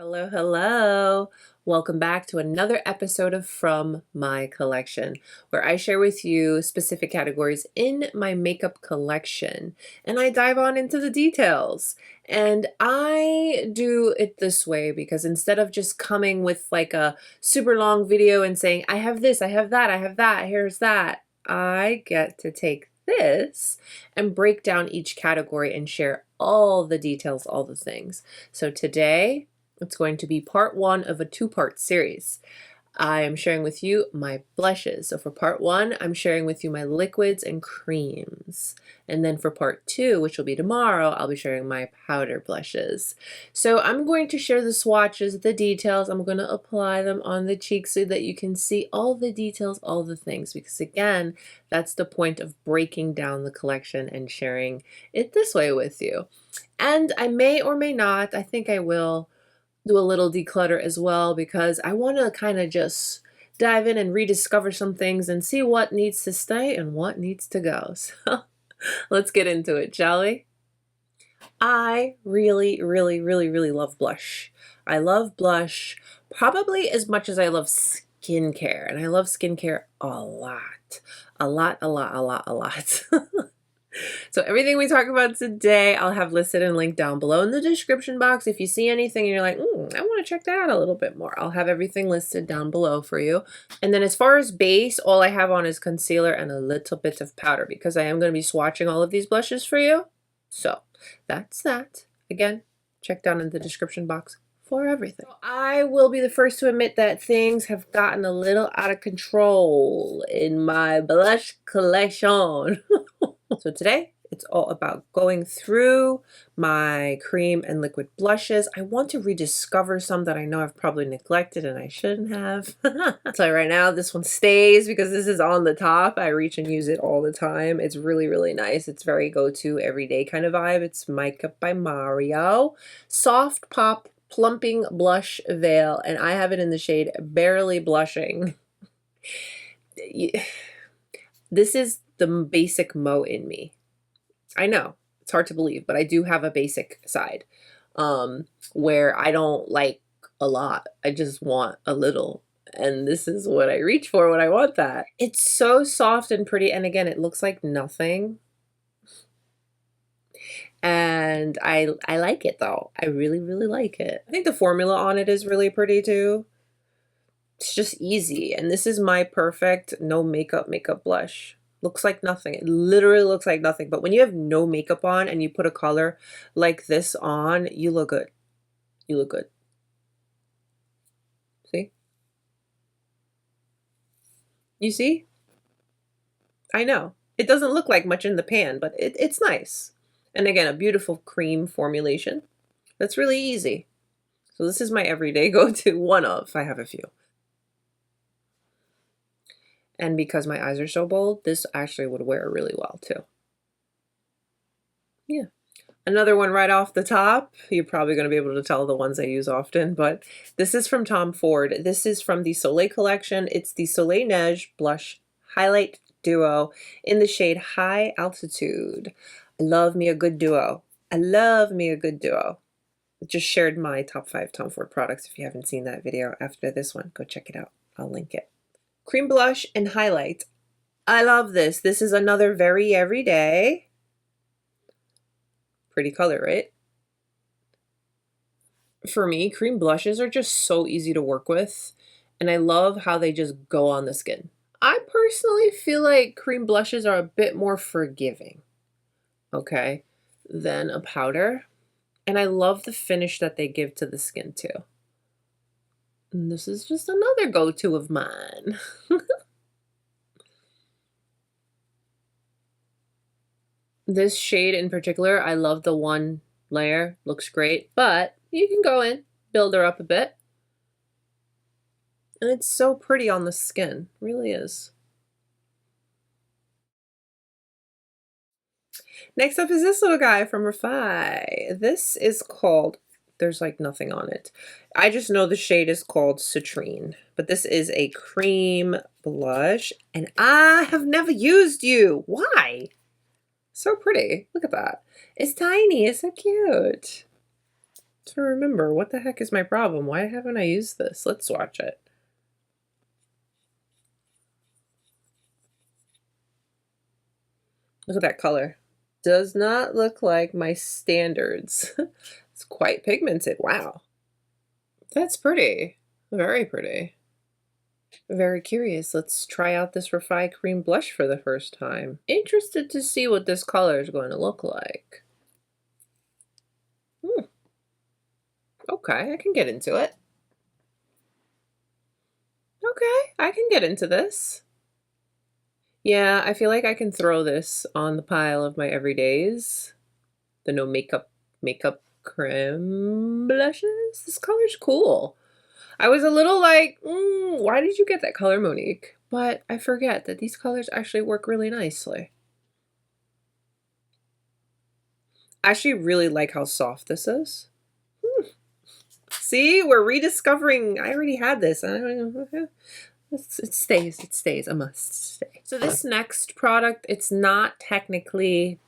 Hello, hello. Welcome back to another episode of From My Collection, where I share with you specific categories in my makeup collection and I dive on into the details. And I do it this way because instead of just coming with like a super long video and saying, I have this, I have that, I have that, here's that, I get to take this and break down each category and share all the details, all the things. So today, it's going to be part one of a two-part series. I am sharing with you my blushes. So for part one, I'm sharing with you my liquids and creams. And then for part two, which will be tomorrow, I'll be sharing my powder blushes. So I'm going to share the swatches, the details. I'm going to apply them on the cheeks so that you can see all the details, all the things. Because again, that's the point of breaking down the collection and sharing it this way with you. And I may or may not, I think I will, do a little declutter as well because I want to kind of just dive in and rediscover some things and see what needs to stay and what needs to go. So let's get into it, shall we? I really love blush. I love blush probably as much as I love skincare, and I love skincare a lot. A lot. So everything we talk about today, I'll have listed and linked down below in the description box. If you see anything and you're like, I want to check that out a little bit more, I'll have everything listed down below for you. And then as far as base, all I have on is concealer and a little bit of powder because I am going to be swatching all of these blushes for you. So that's that. Again, check down in the description box for everything. So I will be the first to admit that things have gotten a little out of control in my blush collection. So today, it's all about going through my cream and liquid blushes. I want to rediscover some that I know I've probably neglected and I shouldn't have. I'll tell you right now, this one stays because this is on the top. I reach and use it all the time. It's really nice. It's very go-to everyday kind of vibe. It's Makeup by Mario. Soft Pop Plumping Blush Veil, and I have it in the shade Barely Blushing. This is the basic Mo in me. I know, it's hard to believe, but I do have a basic side where I don't like a lot. I just want a little. And this is what I reach for when I want that. It's so soft and pretty. And again, it looks like nothing. And I like it though. I really like it. I think the formula on it is really pretty too. It's just easy. And this is my perfect no makeup blush. Looks like nothing. It literally looks like nothing. But when you have no makeup on and you put a color like this on, you look good. You look good. See? You see? I know. It doesn't look like much in the pan, but it's nice. And again, a beautiful cream formulation. That's really easy. So this is my everyday go-to, one of. I have a few. And because my eyes are so bold, this actually would wear really well too. Yeah. Another one right off the top. You're probably going to be able to tell the ones I use often, but this is from Tom Ford. This is from the Soleil collection. It's the Soleil Neige Blush Highlight Duo in the shade High Altitude. I love me a good duo. I love me a good duo. I just shared my top 5 Tom Ford products. If you haven't seen that video after this one, go check it out. I'll link it. Cream blush and highlight. I love this. This is another very everyday. Pretty color, right? For me, cream blushes are just so easy to work with. And I love how they just go on the skin. I personally feel like cream blushes are a bit more forgiving, okay, than a powder. And I love the finish that they give to the skin too. And this is just another go-to of mine. This shade in particular, I love the one layer. Looks great, but you can go in, build her up a bit. And it's so pretty on the skin, really is. Next up is this little guy from REFY. This is called, there's like nothing on it. I just know the shade is called Citrine, but this is a cream blush and I have never used you. Why? So pretty. Look at that. It's tiny. It's so cute. to remember what the heck is my problem. Why haven't I used this? Let's swatch it. Look at that color. Does not look like my standards. It's quite pigmented. Wow. That's pretty. Very pretty. Very curious. Let's try out this REFY cream blush for the first time. Interested to see what this color is going to look like. Okay, I can get into it. Okay, I can get into this. Yeah, I feel like I can throw this on the pile of my everydays. The no makeup creme blushes. This color's cool. I was a little like, why did you get that color, Monique? But I forget that these colors actually work really nicely. I actually really like how soft this is. See, we're rediscovering. I already had this. It stays, a must stay. So this next product, it's not technically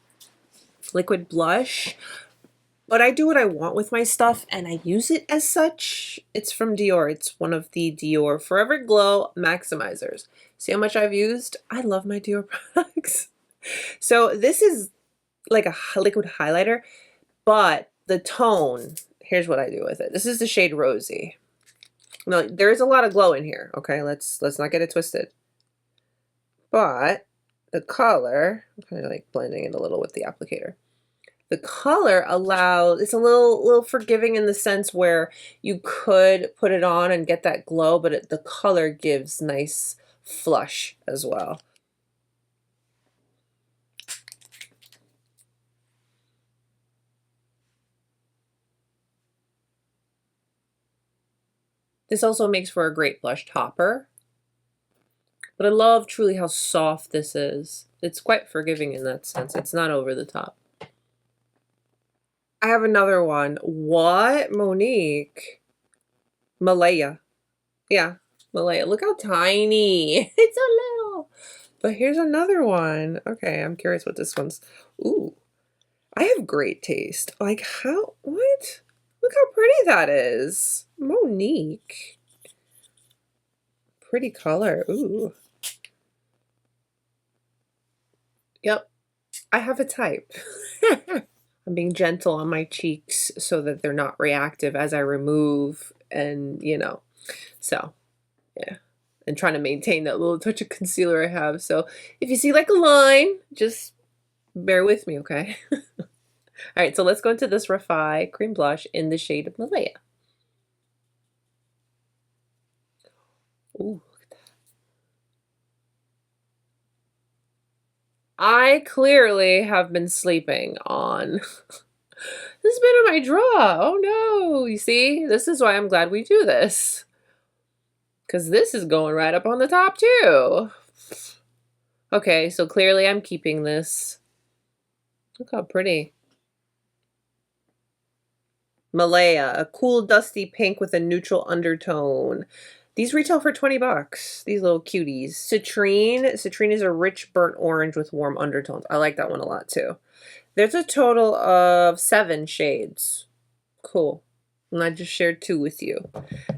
liquid blush, but I do what I want with my stuff and I use it as such. It's from DIOR. It's one of the DIOR Forever Glow Maximizers. See how much I've used? I love my DIOR products. So this is like a liquid highlighter, but the tone, here's what I do with it. This is the shade Rosy. Now, there is a lot of glow in here, okay? Let's not get it twisted. But the color, I'm kind of like blending it a little with the applicator. The color allows, it's a little forgiving in the sense where you could put it on and get that glow, but the color gives nice flush as well. This also makes for a great blush topper. But I love truly how soft this is. It's quite forgiving in that sense. It's not over the top. I have another one. What? Monique? Malaya. Yeah, Malaya. Look how tiny. It's so little. But here's another one. Okay, I'm curious what this one's. Ooh. I have great taste. Like how? What? Look how pretty that is. Monique. Pretty color. Ooh. Yep. I have a type. I'm being gentle on my cheeks so that they're not reactive as I remove and, you know, so yeah. And trying to maintain that little touch of concealer I have. So if you see like a line, just bear with me, okay? All right, so let's go into this REFY cream blush in the shade of Malaya. Ooh, look at that. I clearly have been sleeping on this has been in my drawer. Oh no, you see? This is why I'm glad we do this. Because this is going right up on the top too. Okay, so clearly I'm keeping this. Look how pretty. Malaya, a cool dusty pink with a neutral undertone. These retail for 20 bucks, these little cuties. Citrine. Citrine is a rich burnt orange with warm undertones. I like that one a lot too. There's a total of 7 shades. Cool. And I just shared 2 with you.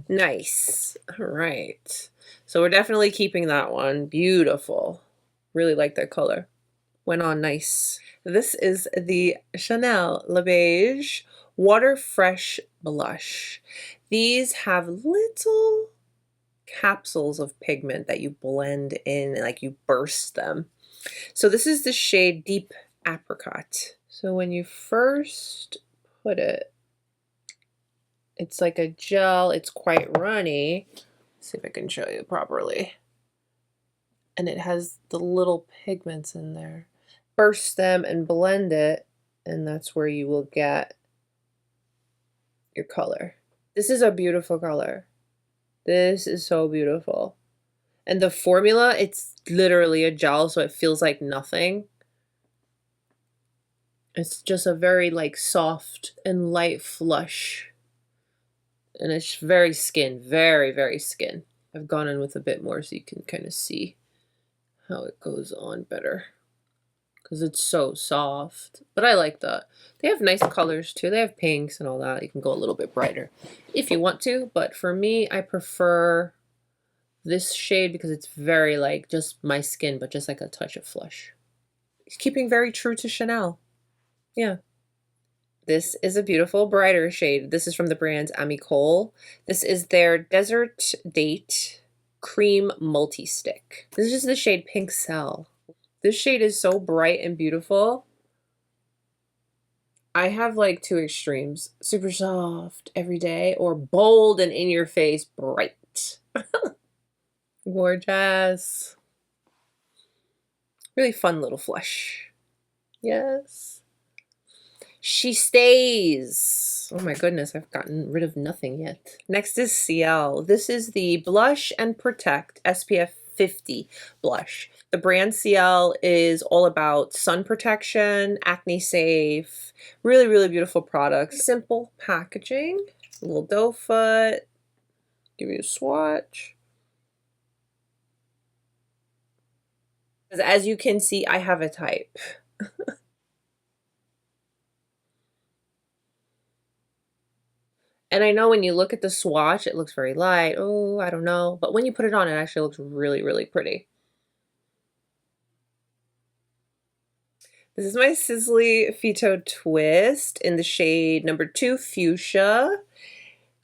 Nice. All right. So we're definitely keeping that one. Beautiful. Really like that color. Went on nice. This is the Chanel Le Beige Water Fresh Blush. These have little capsules of pigment that you blend in, like you burst them. So this is the shade Deep Apricot. So when you first put it, it's like a gel, it's quite runny. Let's see if I can show you properly. And it has the little pigments in there. Burst them and blend it, and that's where you will get your color. This is a beautiful color. This is so beautiful. And the formula, it's literally a gel, so it feels like nothing. It's just a very like soft and light flush. And it's very skin, very, very skin. I've gone in with a bit more so you can kind of see how it goes on better. because it's so soft. But I like that. They have nice colors too. They have pinks and all that. You can go a little bit brighter if you want to. But for me, I prefer this shade because it's very like just my skin, but just like a touch of flush. It's keeping very true to Chanel. Yeah. This is a beautiful brighter shade. This is from the brand MONIQUE. This is their Desert Date Cream Multi-Stick. This is the shade Pink Cell. This shade is so bright and beautiful. I have like two extremes. Super soft every day or bold and in your face bright. Gorgeous. Really fun little flush. Yes. She stays. Oh my goodness, I've gotten rid of nothing yet. Next is CIELE. This is the Blush and Protect SPF 50 blush. The brand CIELE is all about sun protection, acne safe, really, really beautiful products. Simple packaging, a little doe foot, give you a swatch. As you can see, I have a type. And I know when you look at the swatch, it looks very light. Oh, I don't know. But when you put it on, it actually looks really, really pretty. This is my SISLEY Phyto Twist in the shade number 2, Fushia.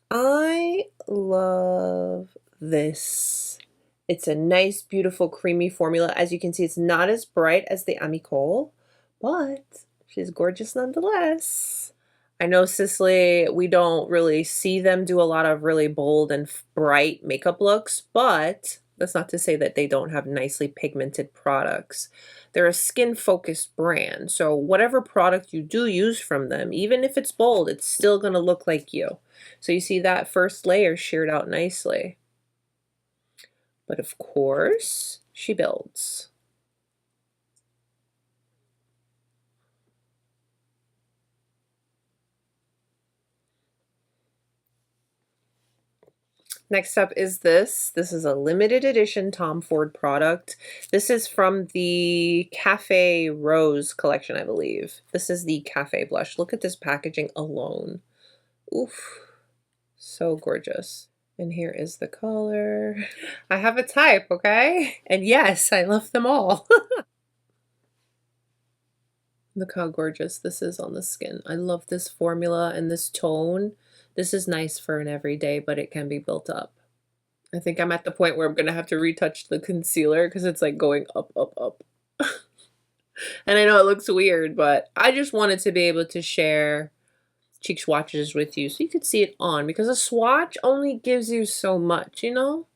I love this. It's a nice, beautiful, creamy formula. As you can see, it's not as bright as the MONIQUE, but she's gorgeous nonetheless. I know SISLEY, we don't really see them do a lot of really bold and bright makeup looks, but that's not to say that they don't have nicely pigmented products. They're a skin-focused brand, so whatever product you do use from them, even if it's bold, it's still going to look like you. So you see that first layer sheared out nicely. But of course, she builds. Next up is this. This is a limited edition Tom Ford product. This is from the Cafe Rose collection, I believe. This is the Cafe Blush. Look at this packaging alone. Oof. So gorgeous. And here is the color. I have a type, okay? And yes, I love them all. Look how gorgeous this is on the skin. I love this formula and this tone. This is nice for an everyday, but it can be built up. I think I'm at the point where I'm going to have to retouch the concealer because it's like going up, up, up. And I know it looks weird, but I just wanted to be able to share cheek swatches with you so you could see it on, because a swatch only gives you so much, you know?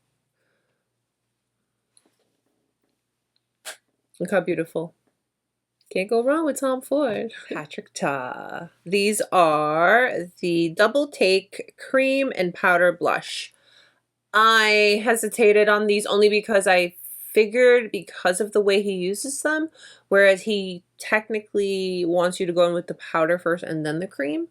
Look how beautiful. Can't go wrong with Tom Ford. Patrick Ta. These are the Double Take Cream and Powder Blush. I hesitated on these only because I figured because of the way he uses them, whereas he technically wants you to go in with the powder first and then the cream.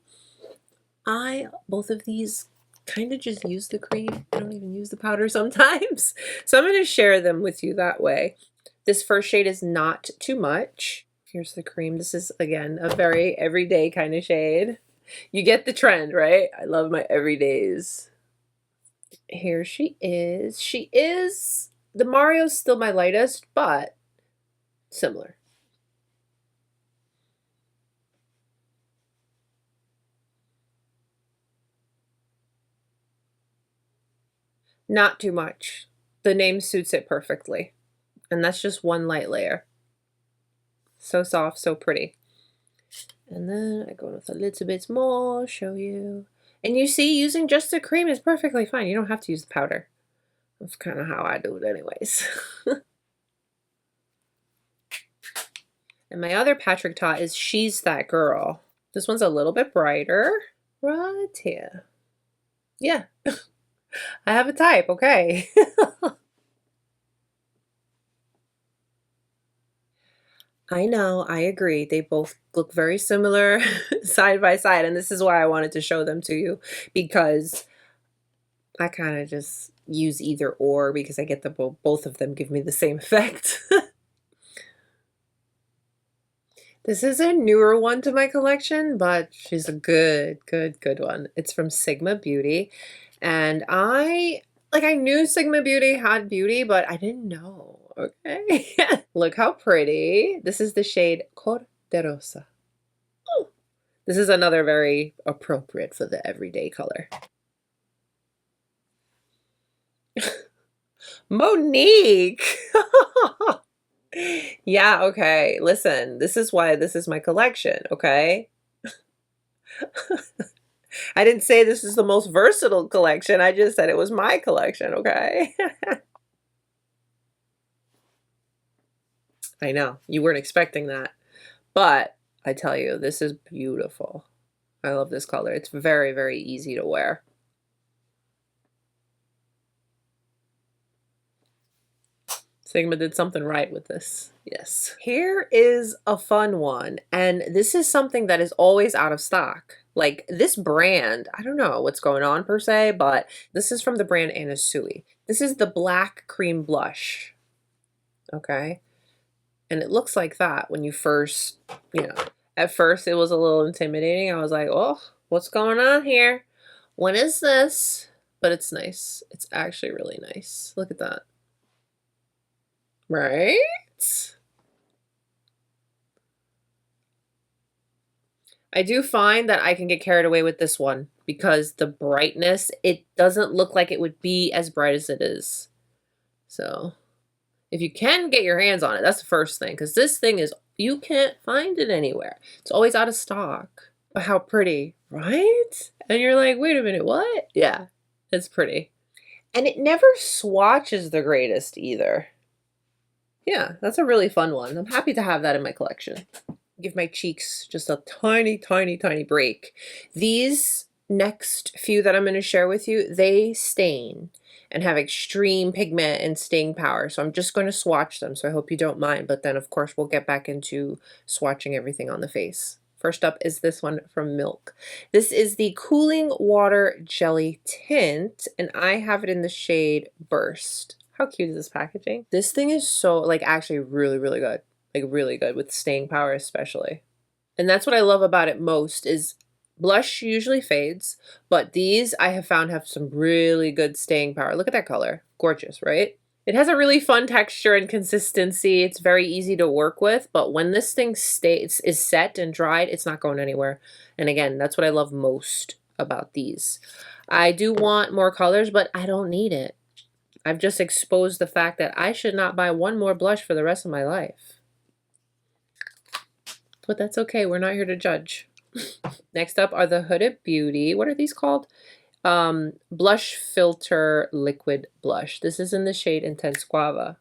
Both of these kind of just use the cream. I don't even use the powder sometimes. So I'm going to share them with you that way. This first shade is Not Too Much. Here's the cream. This is, again, a very everyday kind of shade. You get the trend, right? I love my everydays. Here she is. The Mario's still my lightest, but similar. Not too much. The name suits it perfectly. And that's just one light layer. So soft, so pretty. And then I go with a little bit more, show you. And you see, using just the cream is perfectly fine. You don't have to use the powder. That's kind of how I do it anyways. And my other Patrick Ta is She's That Girl. This one's a little bit brighter. Right here. Yeah. I have a type, okay. I know, I agree. They both look very similar side by side, and this is why I wanted to show them to you, because I kind of just use either or because I get the both of them give me the same effect. This is a newer one to my collection, but she's a good one. It's from Sigma Beauty. And I knew Sigma Beauty had beauty, but I didn't know. Okay. Look how pretty. This is the shade Cor de Rosa. Oh, this is another very appropriate for the everyday color. Monique. Yeah, okay. Listen, this is why this is my collection, okay? I didn't say this is the most versatile collection. I just said it was my collection, okay? I know, you weren't expecting that. But I tell you, this is beautiful. I love this color. It's very, very easy to wear. Sigma did something right with this. Yes. Here is a fun one. And this is something that is always out of stock. Like this brand, I don't know what's going on per se, but this is from the brand Anasui. This is the Black Cream Blush. Okay. And it looks like that when you first, at first it was a little intimidating. I was like, oh, what's going on here? When is this? But it's nice. It's actually really nice. Look at that. Right? I do find that I can get carried away with this one because the brightness, it doesn't look like it would be as bright as it is. So if you can get your hands on it, that's the first thing, because this thing is, you can't find it anywhere. It's always out of stock. But how pretty, right? And you're like, wait a minute, what? Yeah, it's pretty. And it never swatches the greatest either. Yeah, that's a really fun one. I'm happy to have that in my collection. Give my cheeks just a tiny, tiny, tiny break. These next few that I'm going to share with you, they stain and have extreme pigment and staying power. So I'm just going to swatch them. So I hope you don't mind. But then, of course, we'll get back into swatching everything on the face. First up is this one from Milk. This is the Cooling Water Jelly Tint, and I have it in the shade Burst. How cute is this packaging? This thing is so, like, actually really, really good. Like, really good with staying power especially. And that's what I love about it most is blush usually fades, but these I have found have some really good staying power. Look at that color. Gorgeous, right? It has a really fun texture and consistency. It's very easy to work with, but when this thing is set and dried, it's not going anywhere. And again, that's what I love most about these. I do want more colors, but I don't need it. I've just exposed the fact that I should not buy one more blush for the rest of my life. But that's okay. We're not here to judge. Next up are the Huda Beauty. What are these called? Blush Filter Liquid Blush. This is in the shade Intense Guava.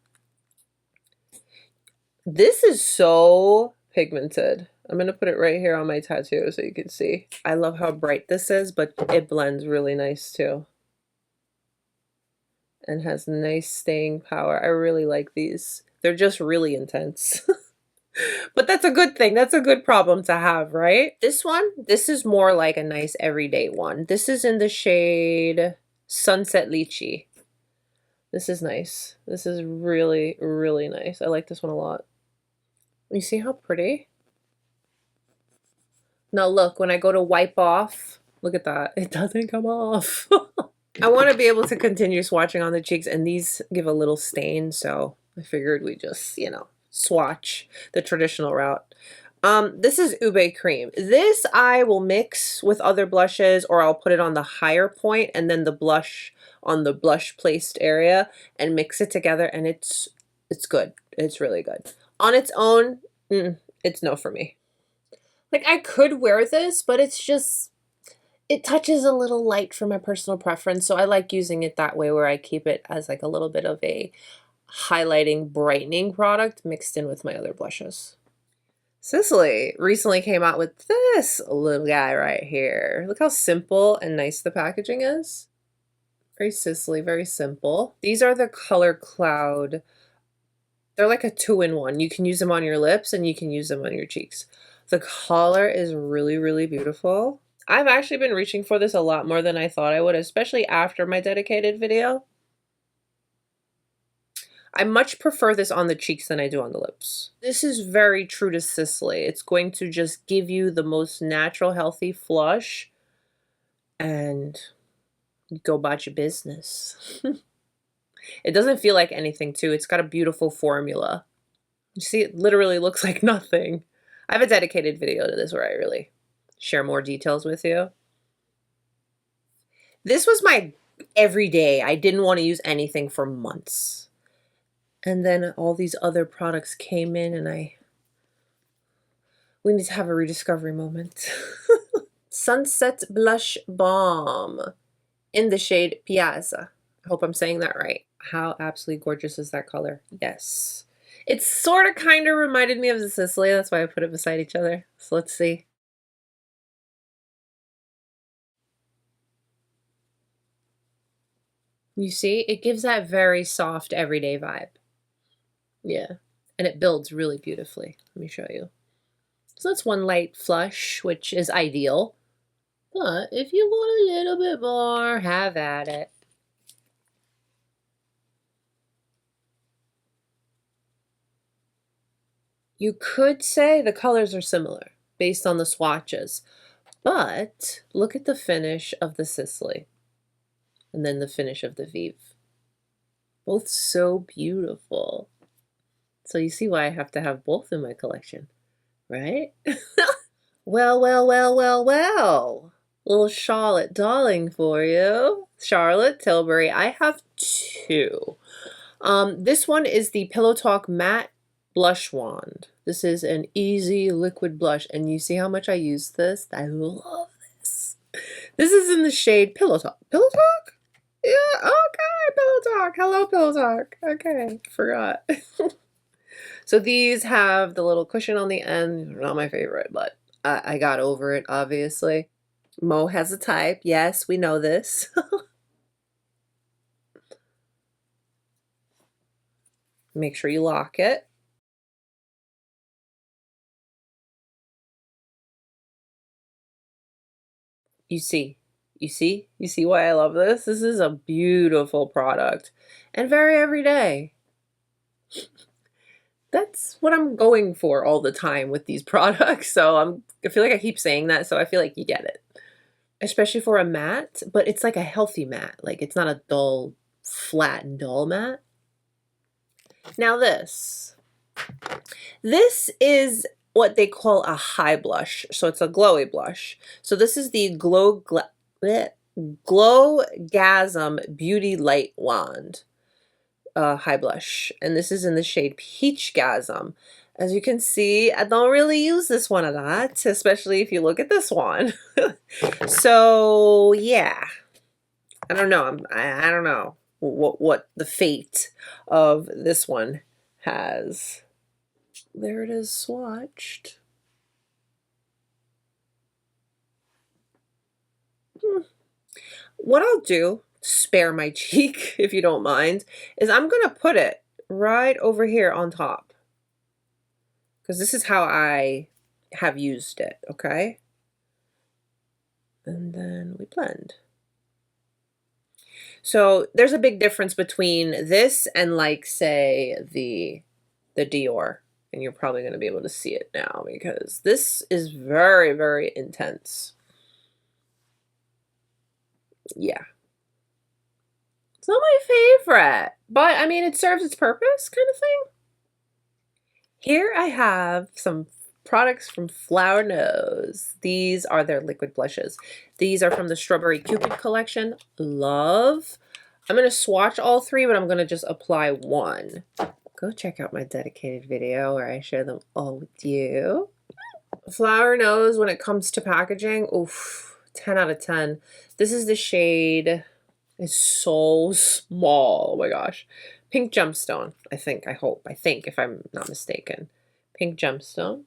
This is so pigmented. I'm going to put it right here on my tattoo so you can see. I love how bright this is, but it blends really nice too. And has nice staying power. I really like these. They're just really intense. But that's a good thing. That's a good problem to have, right? This one, this is more like a nice everyday one. This is in the shade Sunset Lychee. This is nice. This is really, really nice. I like this one a lot. You see how pretty? Now look, when I go to wipe off, look at that. It doesn't come off. I want to be able to continue swatching on the cheeks, and these give a little stain, so I figured we just, swatch the traditional route. This is Ube Cream. This I will mix with other blushes, or I'll put it on the higher point and then the blush on the blush placed area and mix it together, and it's good. It's really good. On its own, it's no for me. Like, I could wear this, but it's just, it touches a little light for my personal preference, so I like using it that way where I keep it as like a little bit of a highlighting, brightening product mixed in with my other blushes. SISLEY recently came out with this little guy right here. Look how simple and nice the packaging is. Very SISLEY, very simple. These are the Color Cloud. They're like a 2-in-1. You can use them on your lips and you can use them on your cheeks. The color is really, really beautiful. I've actually been reaching for this a lot more than I thought I would, especially after my dedicated video. I much prefer this on the cheeks than I do on the lips. This is very true to SISLEY. It's going to just give you the most natural, healthy flush and go about your business. It doesn't feel like anything too. It's got a beautiful formula. You see, it literally looks like nothing. I have a dedicated video to this where I really share more details with you. This was my everyday. I didn't want to use anything for months. And then all these other products came in and we need to have a rediscovery moment. Sunset Blush Balm in the shade Piazza. I hope I'm saying that right. How absolutely gorgeous is that color? Yes. It sort of kind of reminded me of the SISLEY. That's why I put it beside each other. So let's see. You see, it gives that very soft everyday vibe. Yeah, and it builds really beautifully. Let me show you. So that's one light flush, which is ideal. But if you want a little bit more, have at it. You could say the colors are similar based on the swatches, but look at the finish of the SISLEY and then the finish of the VIEVE. Both so beautiful. So you see why I have to have both in my collection, right? Well, well, well, well, well. Little Charlotte darling for you. Charlotte Tilbury. I have two. This one is the Pillow Talk Matte Blush Wand. This is an easy liquid blush, and you see how much I use this? I love this. This is in the shade Pillow Talk. Pillow Talk? Yeah, okay, Pillow Talk. Hello, Pillow Talk. Okay, forgot. So these have the little cushion on the end. Not my favorite, but I got over it, obviously. Mo has a type. Yes, we know this. Make sure you lock it. You see why I love this? This is a beautiful product and very everyday. That's what I'm going for all the time with these products. So I feel like I keep saying that, so I feel like you get it. Especially for a matte, but it's like a healthy matte. Like it's not a dull, flat and dull matte. Now this is what they call a high blush. So it's a glowy blush. So this is the Glowgasm Beauty Light Wand high blush. And this is in the shade Peachgasm. As you can see, I don't really use this one a lot, especially if you look at this one. So yeah, I don't know. I don't know what the fate of this one has. There it is swatched. What I'll do, spare my cheek if you don't mind, is I'm going to put it right over here on top. Because this is how I have used it, okay? And then we blend. So there's a big difference between this and like say the DIOR. And you're probably going to be able to see it now because this is very, very intense. Yeah. It's not my favorite, but I mean, it serves its purpose kind of thing. Here I have some products from Flower Nose. These are their liquid blushes. These are from the Strawberry Cupid collection. Love. I'm going to swatch all three, but I'm going to just apply one. Go check out my dedicated video where I share them all with you. Flower Nose, when it comes to packaging, oof, 10 out of 10. This is the shade, it's so small, oh my gosh. Pink Gemstone, I think, if I'm not mistaken. Pink Gemstone.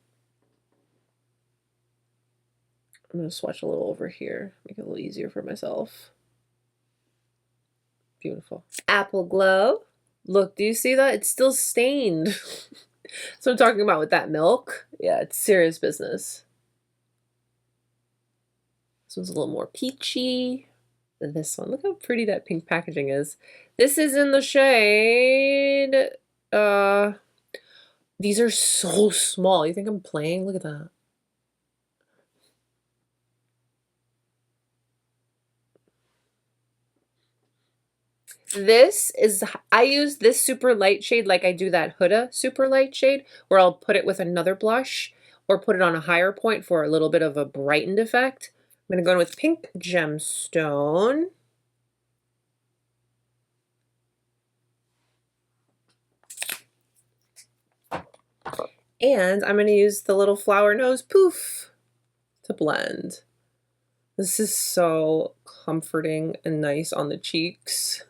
I'm going to swatch a little over here, make it a little easier for myself. Beautiful. Apple Glow. Look, do you see that? It's still stained. So I'm talking about with that milk. Yeah, it's serious business. This one's a little more peachy. this one. Look how pretty that pink packaging is. This is in the shade, these are so small. You think I'm playing? Look at that. This is, I use this super light shade like I do that Huda super light shade, where I'll put it with another blush or put it on a higher point for a little bit of a brightened effect. I'm going to go in with Pink Gemstone. And I'm going to use the little flower nose poof to blend. This is so comforting and nice on the cheeks.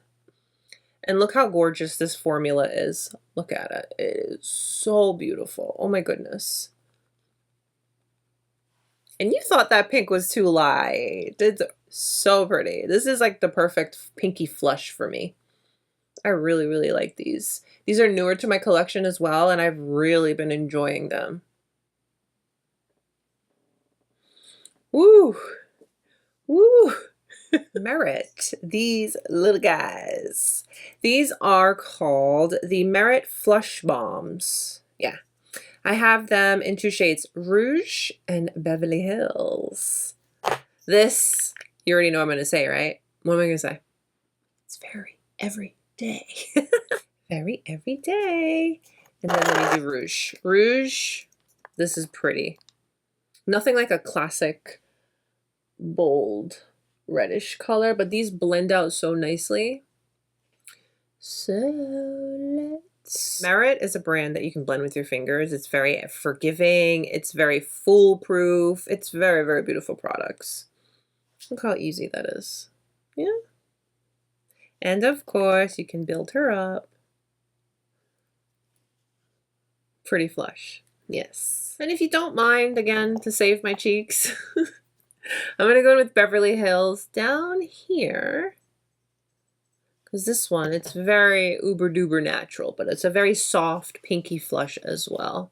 And look how gorgeous this formula is. Look at it. It is so beautiful. Oh my goodness. And you thought that pink was too light. It's so pretty. This is like the perfect pinky flush for me. I really, really like these. These are newer to my collection as well, and I've really been enjoying them. Woo! Woo! Merit, these little guys. These are called the Merit Flush Bombs. Yeah. I have them in two shades, Rouge and Beverly Hills. This, you already know what I'm going to say, right? What am I going to say? It's very every day. Very every day. And then let me do Rouge. Rouge, this is pretty. Nothing like a classic bold reddish color, but these blend out so nicely. So let's... Merit is a brand that you can blend with your fingers. It's very forgiving. It's very foolproof. It's very, very beautiful products. Look how easy that is. Yeah. And of course, you can build her up. Pretty flush. Yes. And if you don't mind, again, to save my cheeks, I'm going to go with Beverly Hills down here. Because this one, it's very uber duper natural, but it's a very soft pinky flush as well.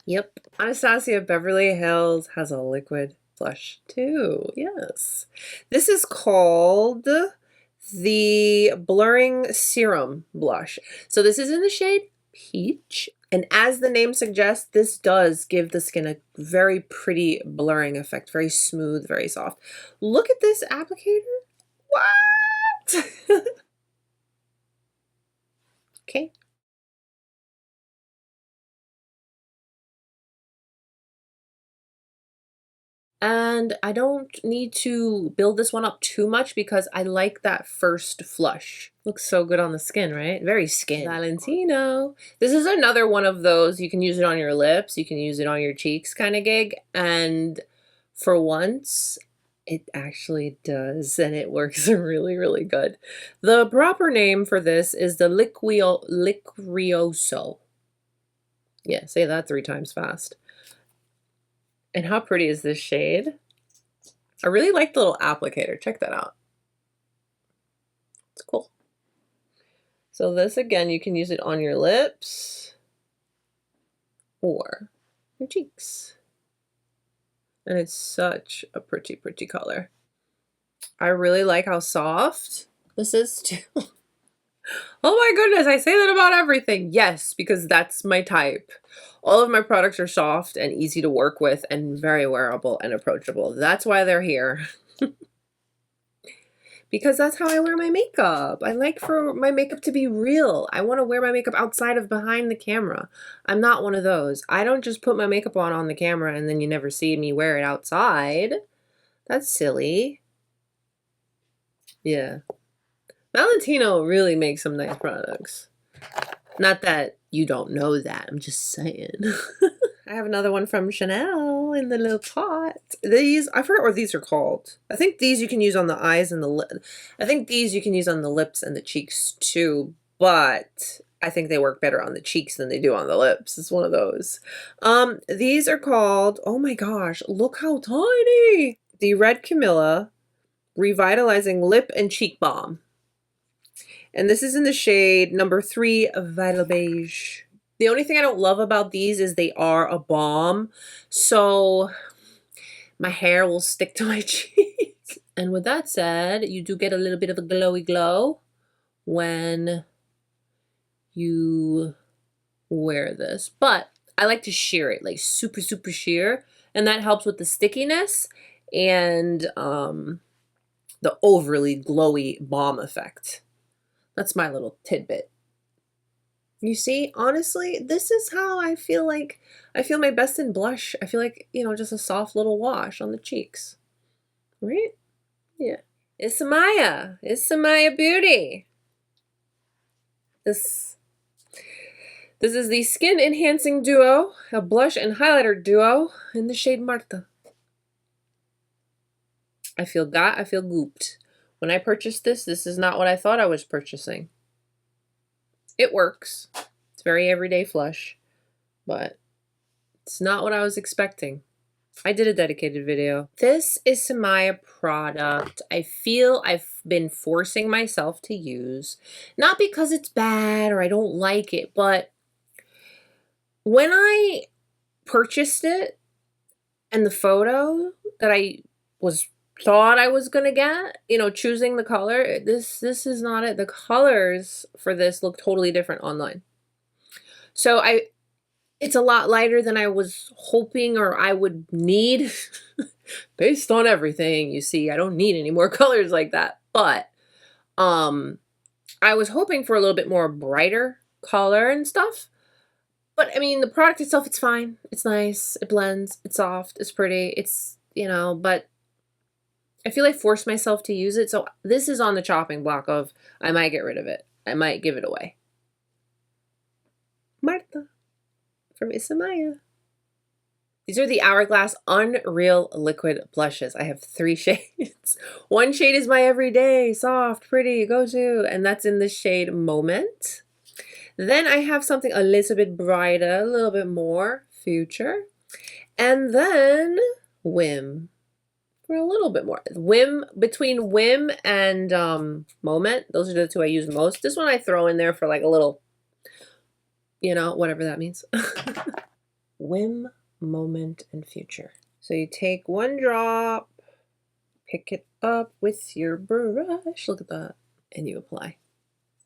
Yep, Anastasia Beverly Hills has a liquid blush too. Yes. This is called the Blurring Serum Blush. So this is in the shade Peach. And as the name suggests, this does give the skin a very pretty blurring effect. Very smooth, very soft. Look at this applicator. What? Okay. And I don't need to build this one up too much because I like that first flush. Looks so good on the skin, right? Very skin. Valentino. This is another one of those, you can use it on your lips, you can use it on your cheeks kind of gig. And for once, it actually does, and it works really, really good. The proper name for this is the Liquirosso. Yeah, say that 3 times fast. And how pretty is this shade? I really like the little applicator. Check that out. It's cool. So this, again, you can use it on your lips or your cheeks. And it's such a pretty, pretty color. I really like how soft this is too. Oh my goodness, I say that about everything. Yes, because that's my type. All of my products are soft and easy to work with and very wearable and approachable. That's why they're here. Because that's how I wear my makeup. I like for my makeup to be real. I want to wear my makeup outside of behind the camera. I'm not one of those. I don't just put my makeup on the camera and then you never see me wear it outside. That's silly. Yeah. Valentino really makes some nice products. Not that you don't know that, I'm just saying. I have another one from Chanel in the little pot. These, I forget what these are called. I think these you can use on the eyes and the lip. I think these you can use on the lips and the cheeks too, but I think they work better on the cheeks than they do on the lips. It's one of those. These are called, oh my gosh, look how tiny. The Red Camilla Revitalizing Lip and Cheek Balm. And this is in the shade number 3 of Vital Beige. The only thing I don't love about these is they are a balm, so my hair will stick to my cheeks. And with that said, you do get a little bit of a glowy glow when you wear this. But I like to sheer it, like super, super sheer. And that helps with the stickiness and the overly glowy balm effect. That's my little tidbit. You see, honestly, this is how I feel like I feel my best in blush. I feel like, you know, just a soft little wash on the cheeks. Right? Yeah. It's Samaya. It's Samaya Beauty. This is the Skin Enhancing Duo, a blush and highlighter duo in the shade Marta. I feel gooped. When I purchased this is not what I thought I was purchasing. It works. It's very everyday flush, but it's not what I was expecting. I did a dedicated video. This is Samaya product I feel I've been forcing myself to use. Not because it's bad or I don't like it, but when I purchased it and the photo that I thought I was gonna get, you know, choosing the color, this is not it. The colors for this look totally different online. So it's a lot lighter than I was hoping or I would need based on everything. You see, I don't need any more colors like that. But I was hoping for a little bit more brighter color and stuff. But I mean, the product itself, it's fine. It's nice. It blends. It's soft. It's pretty. It's, you know, but I feel I forced myself to use it. So this is on the chopping block of I might get rid of it. I might give it away. Marta from Isamaya. These are the Hourglass Unreal Liquid Blushes. I have 3 shades. One shade is my everyday, soft, pretty, go-to, and that's in the shade Moment. Then I have something a little bit brighter, a little bit more Future. And then Whim. For a little bit more. Whim, between Whim and Moment, those are the 2 I use most. This one I throw in there for like a little, you know, whatever that means. Whim, Moment, and Future. So you take 1 drop, pick it up with your brush, look at that, and you apply.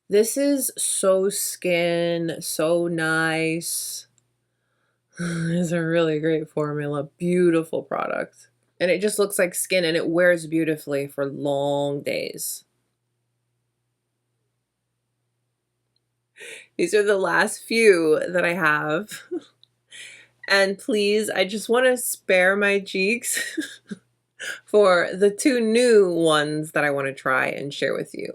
This is so skin, so nice. It's a really great formula, beautiful product. And it just looks like skin and it wears beautifully for long days. These are the last few that I have. And please, I just want to spare my cheeks for the 2 new ones that I want to try and share with you.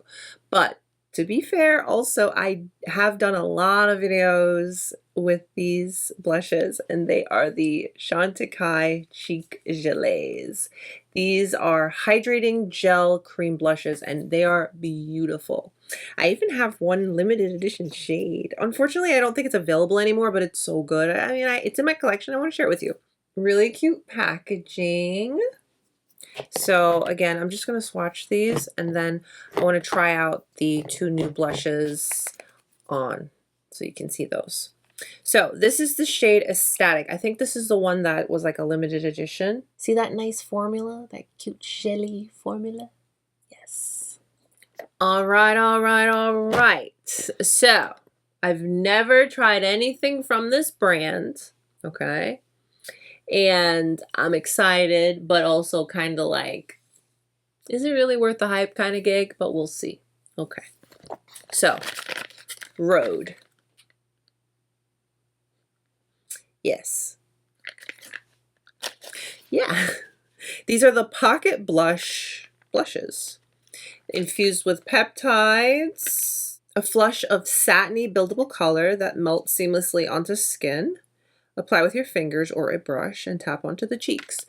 But to be fair, also, I have done a lot of videos with these blushes, and they are the Chantecaille Cheek Gelées. These are hydrating gel cream blushes, and they are beautiful. I even have one limited edition shade. Unfortunately, I don't think it's available anymore, but it's so good. I mean, it's in my collection. I want to share it with you. Really cute packaging. So again, I'm just going to swatch these and then I want to try out the 2 new blushes on so you can see those. So this is the shade Ecstatic. I think this is the one that was like a limited edition. See that nice formula? That cute jelly formula? Yes. All right, all right, all right. So I've never tried anything from this brand, okay? And I'm excited, but also kind of like, is it really worth the hype kind of gig? But we'll see. Okay. So, Rhode. Yes. Yeah. These are the Pocket blushes. Infused with peptides, a flush of satiny buildable color that melts seamlessly onto skin. Apply with your fingers or a brush and tap onto the cheeks.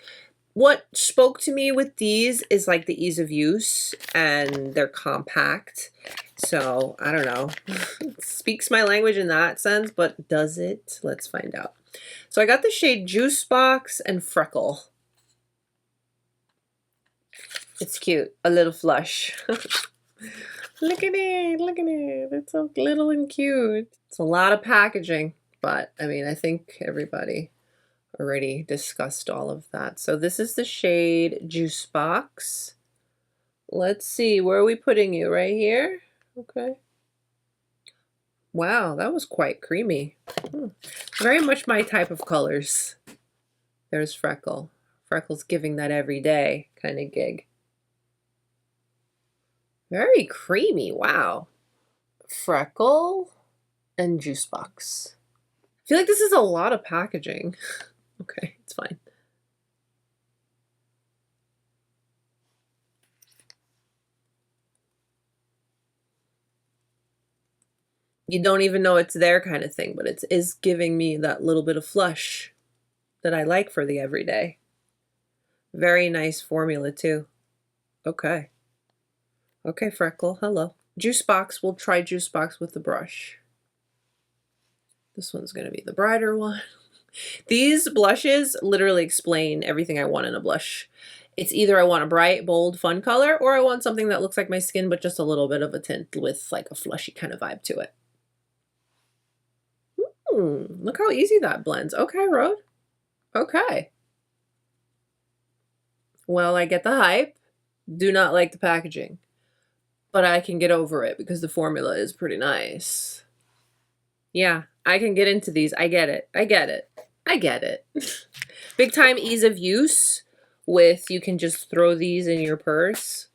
What spoke to me with these is like the ease of use and they're compact. So I don't know, it speaks my language in that sense, but does it? Let's find out. So I got the shade Juice Box and Freckle. It's cute, a little flush. Look at it, look at it. It's so little and cute. It's a lot of packaging. but I mean, I think everybody already discussed all of that. So this is the shade Juice Box. Let's see, where are we putting you? Right here? Okay. Wow, that was quite creamy. Very much my type of colors. There's Freckle. Freckle's giving that everyday kind of gig. Very creamy, wow. Freckle and Juice Box. I feel like this is a lot of packaging. Okay, it's fine. You don't even know it's there kind of thing, but it is giving me that little bit of flush that I like for the everyday. Very nice formula too. Okay. Okay, Freckle, hello. Juice Box, we'll try Juice Box with the brush. This one's gonna be the brighter one. These blushes literally explain everything I want in a blush. It's either I want a bright, bold, fun color, or I want something that looks like my skin, but just a little bit of a tint with like a flushy kind of vibe to it. Look how easy that blends. Okay, Rode. Okay. Well, I get the hype. Do not like the packaging. But I can get over it because the formula is pretty nice. Yeah, I can get into these. I get it. I get it. I get it. Big time ease of use with you can just throw these in your purse,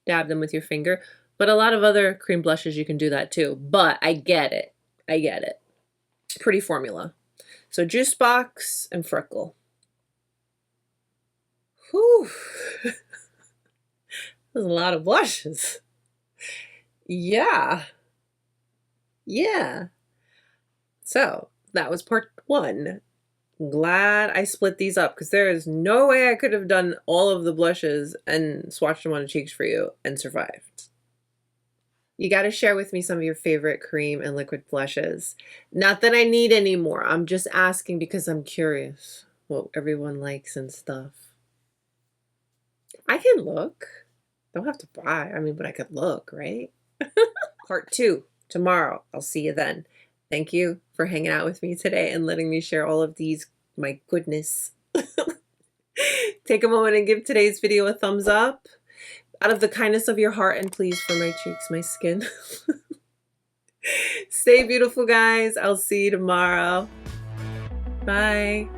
dab them with your finger. But a lot of other cream blushes you can do that too. But I get it. I get it. Pretty formula. So Juice Box and Freckle. Whew. There's a lot of blushes. Yeah. Yeah. So that was part 1. Glad I split these up because there is no way I could have done all of the blushes and swatched them on the cheeks for you and survived. You got to share with me some of your favorite cream and liquid blushes. Not that I need any more. I'm just asking because I'm curious what everyone likes and stuff. I can look. Don't have to buy. I mean, but I could look, right? Part 2 tomorrow. I'll see you then. Thank you for hanging out with me today and letting me share all of these, my goodness. Take a moment and give today's video a thumbs up out of the kindness of your heart, and please for my cheeks, my skin. Stay beautiful, guys. I'll see you tomorrow. Bye.